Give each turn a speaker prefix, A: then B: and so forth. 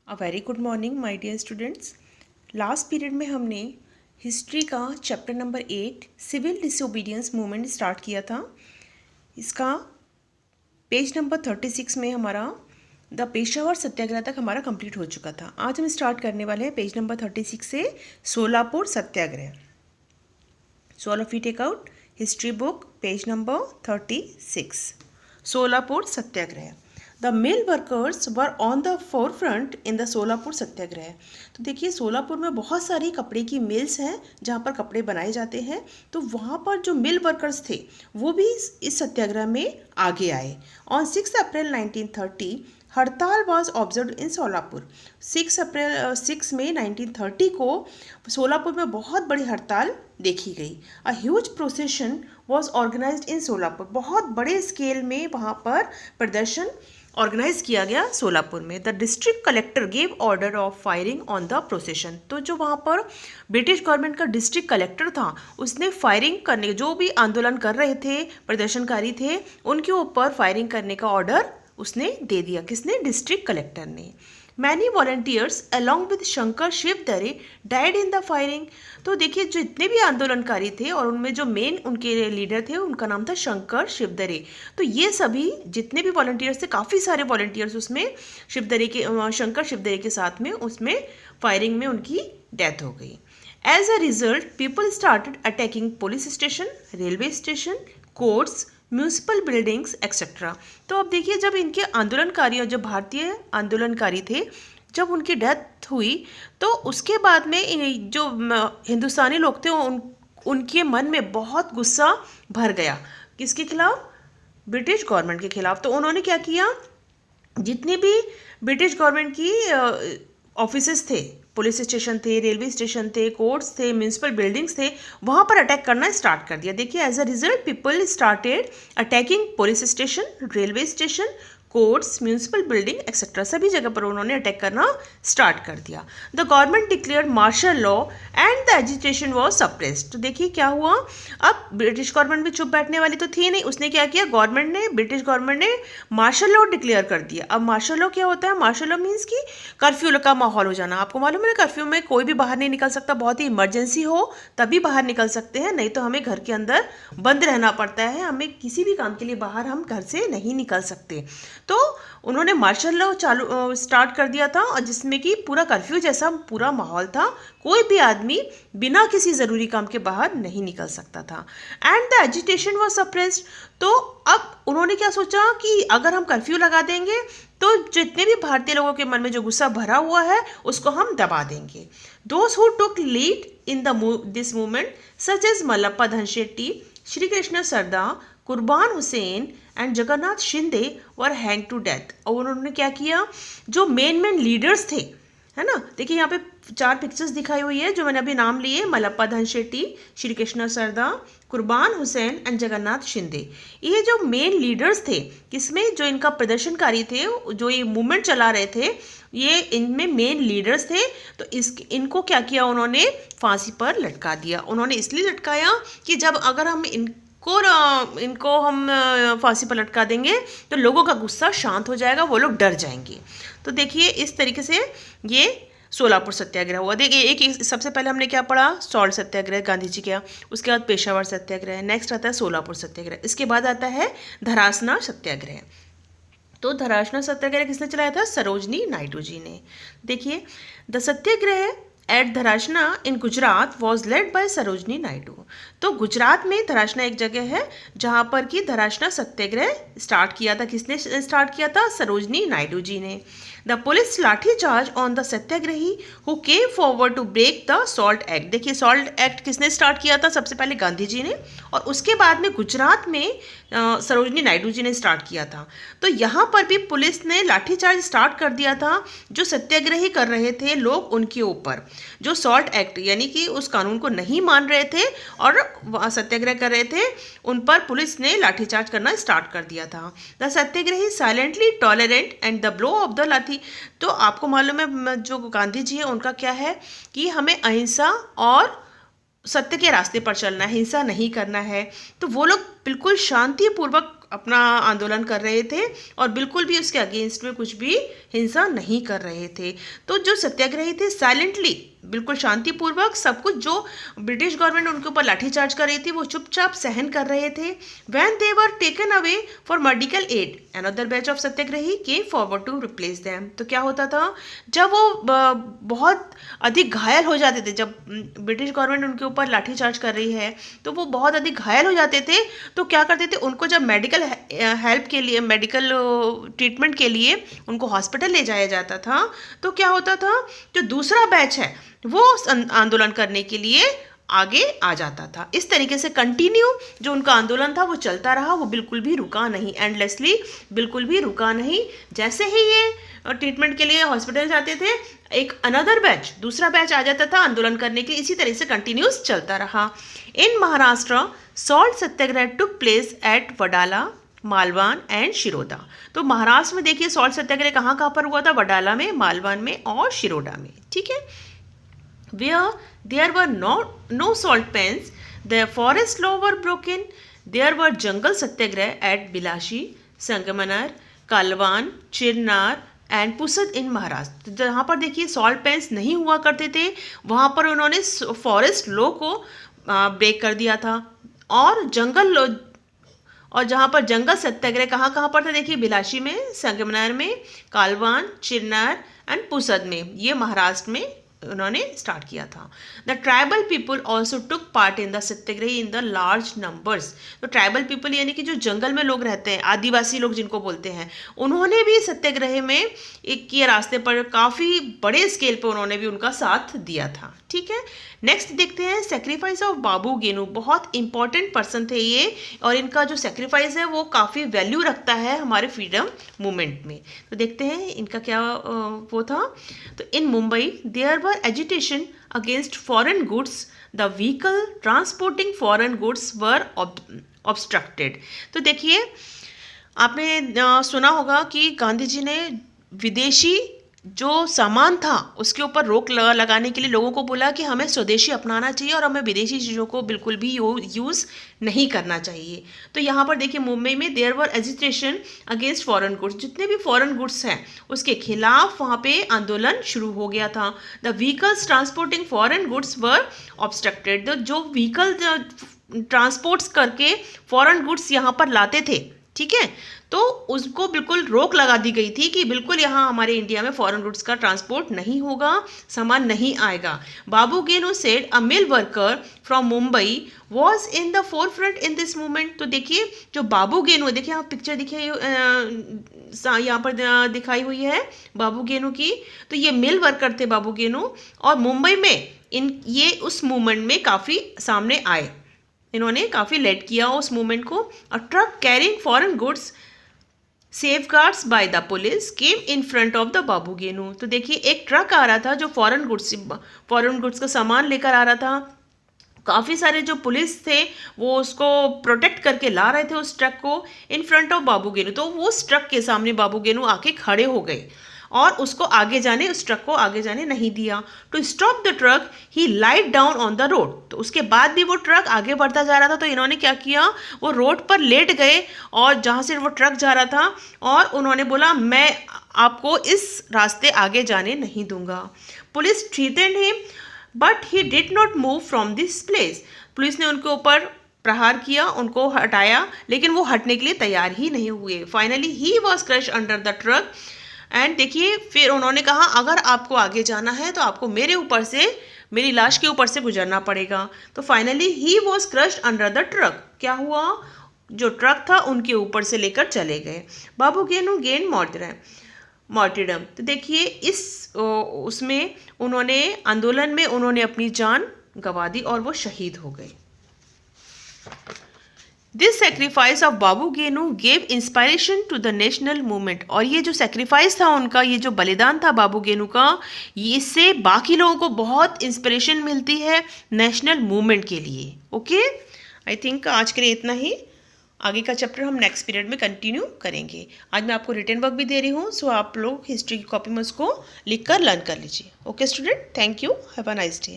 A: A very good morning my dear students. Last period में हमने history का chapter number 8 civil disobedience movement start किया था। इसका पेज नंबर 36 में हमारा द पेशावर सत्याग्रह तक हमारा कंप्लीट हो चुका था। आज हम स्टार्ट करने वाले हैं पेज नंबर 36 से Solapur satyagraha. So all of you take out history book page number 36। Solapur satyagraha. The mill workers were on the forefront in the Solapur satyagraha. तो देखिए सोलापुर में बहुत सारी कपड़े की मिल्स हैं जहाँ पर कपड़े बनाए जाते हैं। तो वहाँ पर जो मिल वर्कर्स थे वो भी इस सत्याग्रह में आगे आए। On 6 April 1930 hartal was observe in Solapur. 6 मई 1930 को सोलापुर में बहुत बड़ी हड़ताल देखी गई। A huge procession was organised in Solapur. बहुत बड़े स्केल में वहाँ पर प्रदर्शन ऑर्गेनाइज किया गया सोलापुर में। The district collector gave order of firing on the procession. तो जो वहाँ पर ब्रिटिश गवर्नमेंट का डिस्ट्रिक्ट कलेक्टर था उसने फायरिंग करने, जो भी आंदोलन कर रहे थे प्रदर्शनकारी थे उनके ऊपर फायरिंग करने का ऑर्डर उसने दे दिया। किसने? डिस्ट्रिक्ट कलेक्टर ने। Many volunteers along with Shankar Shivdare died in the firing. तो देखिए जितने भी आंदोलनकारी थे और उनमें जो मेन उनके लीडर थे उनका नाम था शंकर शिवदरे। तो ये सभी जितने भी वॉलंटियर्स थे, काफ़ी सारे वॉलंटियर्स उसमें शंकर शिवदरे के साथ में उसमें फायरिंग में उनकी डेथ हो गई। As a result people started attacking police station, railway station, courts, municipal buildings etcetera. तो अब देखिए जब इनके आंदोलनकारी, जो भारतीय आंदोलनकारी थे, जब उनकी डेथ हुई तो उसके बाद में जो हिंदुस्तानी लोग थे उनके मन में बहुत गुस्सा भर गया। किसके खिलाफ? ब्रिटिश गवर्नमेंट के खिलाफ। तो उन्होंने क्या किया, जितने भी ब्रिटिश गवर्नमेंट की ऑफिसेस थे, पुलिस स्टेशन थे, रेलवे स्टेशन थे, कोर्ट्स थे, म्यूनिसिपल बिल्डिंग्स थे, वहाँ पर अटैक करना स्टार्ट कर दिया। देखिए as a result people started attacking police station, railway station, courts, municipal building etcetera. सभी जगह पर उन्होंने अटैक करना स्टार्ट कर दिया। The government declared martial law and the agitation was suppressed. तो देखिए क्या हुआ, अब ब्रिटिश गवर्नमेंट भी चुप बैठने वाली तो थी नहीं। उसने क्या किया, ब्रिटिश गवर्नमेंट ने मार्शल लॉ डिक्लेयर कर दिया। अब मार्शल लॉ क्या होता है? मार्शल लॉ मीन्स कि कर्फ्यू का माहौल हो जाना। आपको मालूम है ना, कर्फ्यू में कोई भी बाहर नहीं निकल सकता, बहुत ही इमरजेंसी हो तभी बाहर निकल सकते हैं, नहीं तो हमें घर के अंदर बंद रहना पड़ता है। हमें किसी भी काम के लिए बाहर हम घर से नहीं निकल सकते। तो उन्होंने मार्शल लॉ स्टार्ट कर दिया था और जिसमें कि पूरा कर्फ्यू जैसा पूरा माहौल था, कोई भी आदमी बिना किसी ज़रूरी काम के बाहर नहीं निकल सकता था। And the agitation was suppressed. तो अब उन्होंने क्या सोचा कि अगर हम कर्फ्यू लगा देंगे तो जितने भी भारतीय लोगों के मन में जो गुस्सा भरा हुआ है उसको हम दबा देंगे। Those who took lead in this movement such as Mallappa Dhanshetti, Shri Krishna Sardar, Kurban Hussain and Jagannath Shinde were hang to death. और उन्होंने क्या किया, जो मेन लीडर्स थे, है ना, देखिए यहाँ पे 4 पिक्चर्स दिखाई हुई है जो मैंने अभी नाम लिए, मल्लप्पा धनशेट्टी, श्री कृष्ण सरदार, कुर्बान हुसैन एंड जगन्नाथ शिंदे। ये जो मेन लीडर्स थे, किसमें? जो इनका प्रदर्शनकारी थे, जो ये मूवमेंट चला रहे थे, ये इनमें मेन लीडर्स थे। तो इनको क्या किया, उन्होंने फांसी पर लटका दिया। उन्होंने इसलिए लटकाया कि जब अगर हम इनको हम फांसी पर लटका देंगे तो लोगों का गुस्सा शांत हो जाएगा, वो लोग डर जाएंगे। तो देखिए इस तरीके से ये सोलापुर सत्याग्रह हुआ। देखिए एक सबसे पहले हमने क्या पढ़ा, सॉल्ट सत्याग्रह गांधी जी का, उसके बाद पेशावर सत्याग्रह, नेक्स्ट आता है सोलापुर सत्याग्रह, इसके बाद आता है धरासना सत्याग्रह। तो धरासना सत्याग्रह किसने चलाया था? सरोजनी नायडू जी ने। देखिए the satyagraha at Dharasana in Gujarat was led by Sarojini Naidu. तो गुजरात में धरासना एक जगह है जहाँ पर कि धरासना सत्याग्रह स्टार्ट किया था। किसने स्टार्ट किया था? सरोजनी नायडू जी ने। The police lathi charge on the satyagrahi who came forward to break the salt act. देखिए सॉल्ट एक्ट किसने स्टार्ट किया था? सबसे पहले गांधी जी ने, और उसके बाद में गुजरात में सरोजनी नायडू जी ने स्टार्ट किया था। तो यहाँ पर भी पुलिस ने लाठीचार्ज स्टार्ट कर दिया था जो सत्याग्रही कर रहे थे लोग उनके ऊपर, जो सॉल्ट एक्ट यानी कि उस कानून को नहीं मान रहे थे और सत्याग्रह कर रहे थे, उन पर पुलिस ने लाठीचार्ज करना स्टार्ट कर दिया था। The satyagrahi silently tolerant and the blow of the lathi. तो आपको मालूम है जो गांधी जी है उनका क्या है कि हमें अहिंसा और सत्य के रास्ते पर चलना है, हिंसा नहीं करना है। तो वो लोग बिल्कुल शांतिपूर्वक अपना आंदोलन कर रहे थे और बिल्कुल भी उसके अगेंस्ट में कुछ भी हिंसा नहीं कर रहे थे। तो जो सत्याग्रही थे साइलेंटली, बिल्कुल शांतिपूर्वक सब कुछ जो ब्रिटिश गवर्नमेंट उनके ऊपर लाठीचार्ज कर रही थी वो चुपचाप सहन कर रहे थे। When they were taken away for medical aid, another batch of satyagrahi came forward to replace them. तो क्या होता था, जब वो बहुत अधिक घायल हो जाते थे, जब ब्रिटिश गवर्नमेंट उनके ऊपर लाठीचार्ज कर रही है तो वो बहुत अधिक घायल हो जाते थे, तो क्या करते थे, उनको जब मेडिकल हेल्प के लिए, मेडिकल ट्रीटमेंट के लिए उनको हॉस्पिटल ले जाया जाता था, तो क्या होता था, जो दूसरा बैच है वो आंदोलन करने के लिए आगे आ जाता था। इस तरीके से कंटिन्यू जो उनका आंदोलन था वो चलता रहा, वो बिल्कुल भी रुका नहीं, एंडलेसली बिल्कुल भी रुका नहीं। जैसे ही ये ट्रीटमेंट के लिए हॉस्पिटल जाते थे, एक अनदर बैच, दूसरा बैच आ जाता था आंदोलन करने के लिए। इसी तरह से कंटिन्यूस चलता रहा। In Maharashtra salt satyagraha took place at Wadala, Malvan and Shiroda. तो महाराष्ट्र में देखिए सॉल्ट सत्याग्रह कहाँ पर हुआ था, वडाला में, मालवान में और शिरोडा में, ठीक है। Where there were no salt pans, the forest law were broken. There were jungle satyagrah at Bilashi, Sangamner, Kalwan, Chirnar and Pusad in Maharashtra. जहाँ पर देखिए सॉल्ट पेन्स नहीं हुआ करते थे, वहाँ पर उन्होंने फॉरेस्ट लॉ को ब्रेक कर दिया था। और जंगल लॉ, और जहाँ पर जंगल सत्याग्रह कहाँ पर था, देखिए बिलाशी में, संगमनेर में, कालवान, चिरनार एंड पुसद में, ये महाराष्ट्र में उन्होंने स्टार्ट किया था। The tribal people also took part in the Satyagraha in the large numbers. तो ट्राइबल पीपल यानी कि जो जंगल में लोग रहते हैं, आदिवासी लोग जिनको बोलते हैं, उन्होंने भी सत्याग्रह में एक ये रास्ते पर काफ़ी बड़े स्केल पर उन्होंने भी उनका साथ दिया था, ठीक है। नेक्स्ट देखते हैं सेक्रीफाइस ऑफ बाबू गेनू। बहुत इंपॉर्टेंट पर्सन थे ये, और इनका जो सेक्रीफाइस है वो काफ़ी वैल्यू रखता है हमारे फ्रीडम मूवमेंट में। तो देखते हैं इनका क्या वो था। तो in Mumbai there were agitation against foreign goods, the vehicle transporting foreign goods were obstructed. तो देखिए आपने सुना होगा कि गांधी जी ने विदेशी जो सामान था उसके ऊपर रोक लगाने के लिए लोगों को बोला कि हमें स्वदेशी अपनाना चाहिए और हमें विदेशी चीज़ों को बिल्कुल भी यूज़ नहीं करना चाहिए। तो यहाँ पर देखिए मुंबई में there were agitation against foreign goods, जितने भी फॉरेन गुड्स हैं उसके खिलाफ वहाँ पे आंदोलन शुरू हो गया था। The vehicles transporting foreign goods were obstructed. तो जो व्हीकल ट्रांसपोर्ट्स करके फॉरेन गुड्स यहाँ पर लाते थे, ठीक है, तो उसको बिल्कुल रोक लगा दी गई थी कि बिल्कुल यहाँ हमारे इंडिया में फॉरेन गुड्स का ट्रांसपोर्ट नहीं होगा, सामान नहीं आएगा। Babu Genu said a mill worker from Mumbai was in the forefront in this movement. तो देखिए जो बाबू गेनू है, देखिए यहाँ पिक्चर दिखाई यहाँ पर दिखाई हुई है बाबू गेनू की। तो ये मिल वर्कर थे बाबू गेनू, और मुंबई में ये उस मूवमेंट में काफ़ी सामने आए, इन्होंने काफ़ी लेड किया उस मूवमेंट को। A truck carrying foreign goods safeguards by the police came in front of the Babu Genu. तो देखिए एक ट्रक आ रहा था जो फॉरेन गुड्स का सामान लेकर आ रहा था। काफ़ी सारे जो पुलिस थे वो उसको प्रोटेक्ट करके ला रहे थे उस ट्रक को इन फ्रंट ऑफ बाबू गेनू। तो वो उस ट्रक के सामने बाबू गेनू आके खड़े हो गए और उसको आगे जाने, उस ट्रक को आगे जाने नहीं दिया। To stop the truck he lied down on the road. तो उसके बाद भी वो ट्रक आगे बढ़ता जा रहा था, तो इन्होंने क्या किया, वो रोड पर लेट गए और जहाँ से वो ट्रक जा रहा था, और उन्होंने बोला मैं आपको इस रास्ते आगे जाने नहीं दूंगा। Police threatened him but he did not move from this place. Police ने उनके ऊपर प्रहार किया, उनको हटाया, लेकिन वो हटने के लिए तैयार ही नहीं हुए। Finally he was crush under the truck and देखिए फिर उन्होंने कहा अगर आपको आगे जाना है तो आपको मेरे ऊपर से, मेरी लाश के ऊपर से गुजरना पड़ेगा। तो finally he was crushed under the truck. क्या हुआ, जो ट्रक था उनके ऊपर से लेकर चले गए। बाबू गेनू गेन मार्टिरडम। तो देखिए उसमें उन्होंने आंदोलन में उन्होंने अपनी जान गंवा दी और वो शहीद हो गए। This sacrifice of Babu Genu gave inspiration to the national movement. और ये जो सेक्रीफाइस था उनका, ये जो बलिदान था बाबू गेनू का, इससे बाकी लोगों को बहुत इंस्पिरेशन मिलती है नेशनल मूवमेंट के लिए। ओके, आई थिंक आज के लिए इतना ही। आगे का चैप्टर हम नेक्स्ट पीरियड में कंटिन्यू करेंगे। आज मैं आपको रिटन वर्क भी दे रही हूँ, सो आप लोग हिस्ट्री की कॉपी में उसको लिख कर लर्न कर लीजिए। Okay student, thank you, have a nice day.